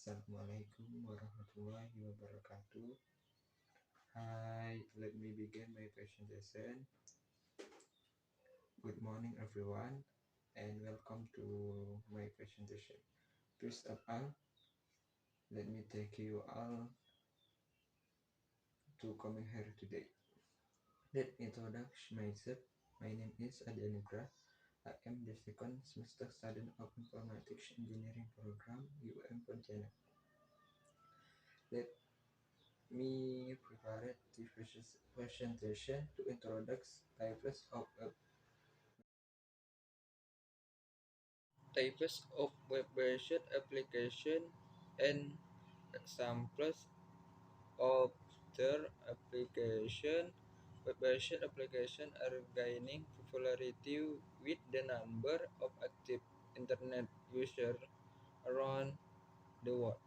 Assalamualaikum warahmatullahi wabarakatuh. Hi, let me begin my presentation. Good morning, everyone, and welcome to my presentation. First of all, let me thank you all to coming here today. Let me introduce myself. My name is Adi Anugrah. I am the second semester student of Informatics Engineering Program UM Pontianak. Let me prepare the presentation to introduce types of web-based application and examples of their application. Web-based applications are gaining popularity with the number of active internet users around the world.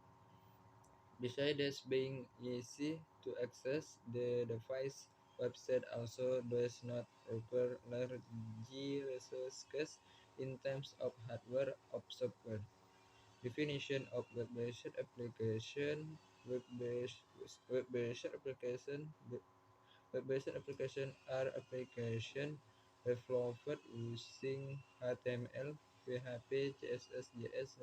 Besides being easy to access, the device website also does not require large resources in terms of hardware or software. Definition of web-based application. Web-based web-based application Web-based applications are applications developed using HTML, PHP, CSS, JS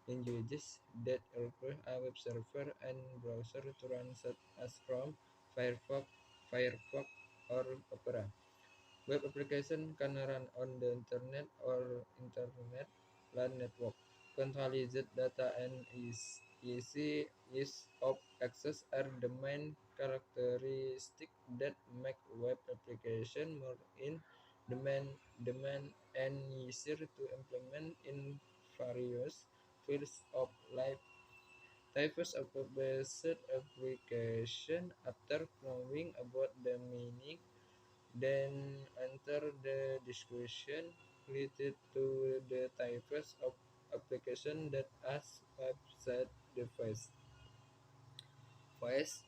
languages that require a web server and browser to run, such as Chrome, Firefox, or Opera. Web application can run on the internet or internet LAN network. Centralized data and ease of access are the main characteristics that make web application more in demand and easier to implement in various fields of life. Types of web-based application. After knowing about the meaning, then enter the discussion related to the types of application that as website device. Voice,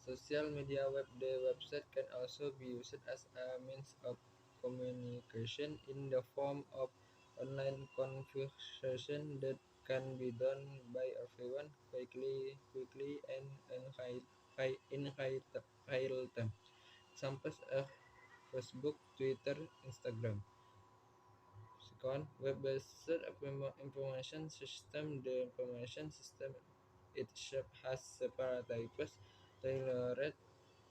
social media web. The website can also be used as a means of communication in the form of online conversation that can be done by everyone quickly and in high time. Examples are Facebook, Twitter, Instagram. Second, web-based information system. The information system itself has separate types tailored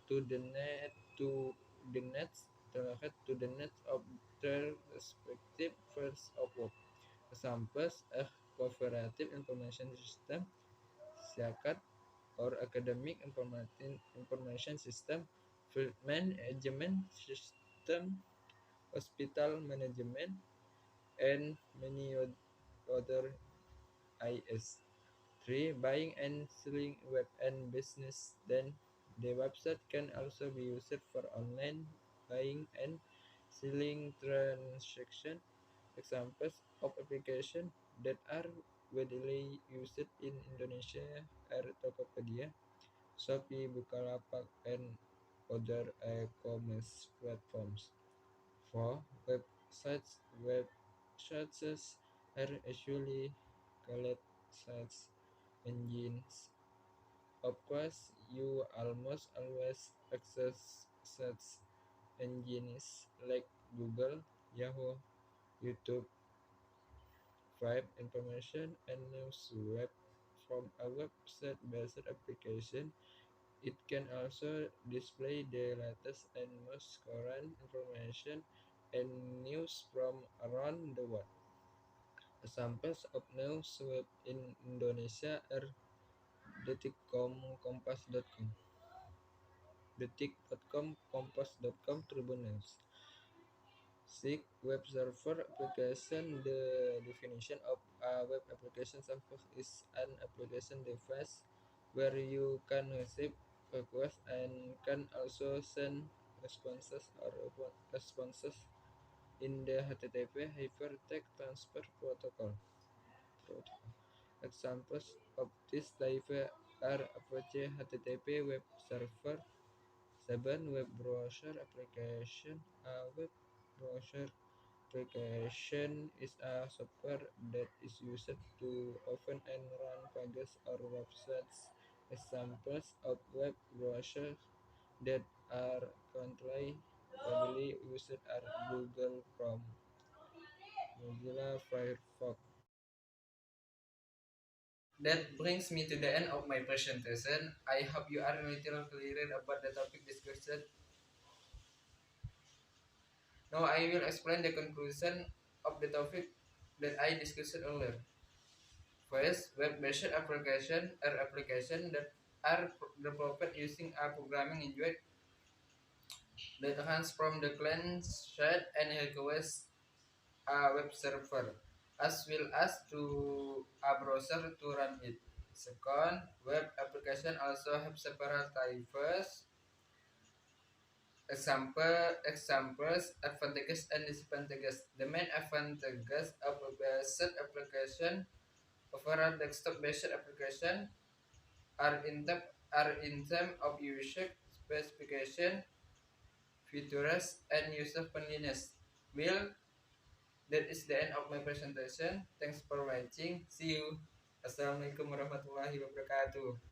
to the net to the nets of their respective fields of work. Examples are cooperative information system, SIACAT, or academic information system, field management system, hospital management, and many other IS. 3. Buying and selling web and business. Then the website can also be used for online buying and selling transaction. Examples of applications that are widely used in Indonesia are Tokopedia, Shopee, Bukalapak, and other e-commerce platforms. 4. Websites are usually called search engines. Of course, you almost always access search engines like Google, Yahoo, YouTube, Five information and news web from a website-based application. It can also display the latest and most current information and news from around the world. Examples of news web in Indonesia are Detik.com, Kompas.com, Detik.com, Kompas.com, Tribun News. 6. Web server application. The definition of a web application server is an application device where you can receive requests and can also send responses in the HTTP Hypertext Transfer Protocol. Examples of this type are Apache HTTP Web Server 7. Web browser application. A web browser application is a software that is used to open and run pages or websites. Examples of web browsers that are currently widely used are Google Chrome, Mozilla Firefox. That brings me to the end of my presentation. I hope you are a little clearer about the topic discussed. Now I will explain the conclusion of the topic that I discussed earlier. First, web-based applications are applications that are developed using a programming language that runs from the client side and requires a web server, as well as to a browser to run it. Second, web application also have several types. Examples, advantages and disadvantages. The main advantages of a based application over a desktop-based application are in terms of user specification, features, and user friendliness. Well, that is the end of my presentation. Thanks for watching. See you. Assalamualaikum warahmatullahi wabarakatuh.